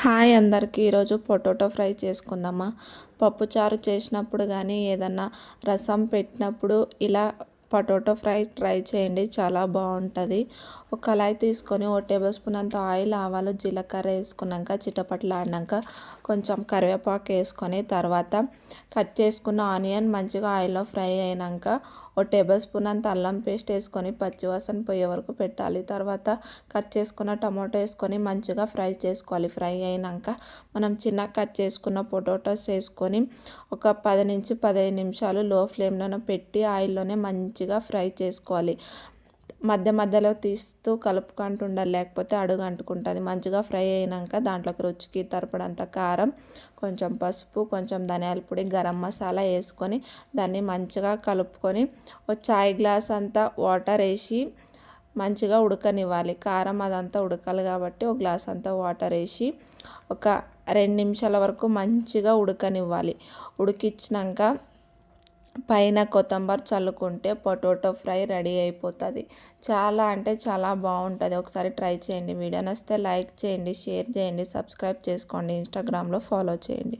Hi అందరికీ ఈరోజు potato fry చేసుకుందామా. పప్పుచారు చేసినప్పుడు కానీ ఏదన్నా రసం పెట్టినప్పుడు ఇలా పొటాటో ఫ్రై ట్రై చేయండి, చాలా బాగుంటుంది. ఒక కళాయి తీసుకొని 1 టేబుల్ స్పూన్ అంత ఆయిల్, ఆవాలు, జీలకర్ర వేసుకున్నాక చిటపట్లాడినాక కొంచెం కరివేపాకు వేసుకొని తర్వాత కట్ చేసుకున్న ఆనియన్ మంచిగా ఆయిల్లో ఫ్రై అయినాక 1 టేబుల్ స్పూన్ అంత అల్లం పేస్ట్ వేసుకొని పచ్చివాసన పోయే వరకు పెట్టాలి. తర్వాత కట్ చేసుకున్న టమాటో వేసుకొని మంచిగా ఫ్రై చేసుకోవాలి. ఫ్రై అయినాక మనం చిన్న కట్ చేసుకున్న పొటాటోస్ వేసుకొని ఒక 10 నుంచి 15 నిమిషాలు లో ఫ్లేమ్లోనే పెట్టి ఆయిల్లోనే మంచిగా ఫ్రై చేసుకోవాలి. మధ్య మధ్యలో తీస్తూ కలుపుకుంటూ ఉండాలి, లేకపోతే అడుగు అంటుకుంటుంది. మంచిగా ఫ్రై అయినాక దాంట్లోకి రుచికి తరపడంత కారం, కొంచెం పసుపు, కొంచెం ధనియాల పొడి, గరం మసాలా వేసుకొని దాన్ని మంచిగా కలుపుకొని ఒక చాయ్ గ్లాస్ అంతా వాటర్ వేసి మంచిగా ఉడకనివ్వాలి. కారం అదంతా ఉడకాలి కాబట్టి ఒక గ్లాస్ అంతా వాటర్ వేసి ఒక 2 నిమిషాల వరకు మంచిగా ఉడకనివ్వాలి. ఉడికించినాక పైన కొత్తిమీర చల్లుకుంటే పొటాటో ఫ్రై రెడీ అయిపోతుంది. చాలా అంటే చాలా బాగుంటుంది. ఒకసారి ట్రై చేయండి. వీడియో నచ్చితే లైక్ చేయండి, షేర్ చేయండి, సబ్స్క్రైబ్ చేసుకోండి, ఇన్స్టాగ్రామ్లో ఫాలో చేయండి.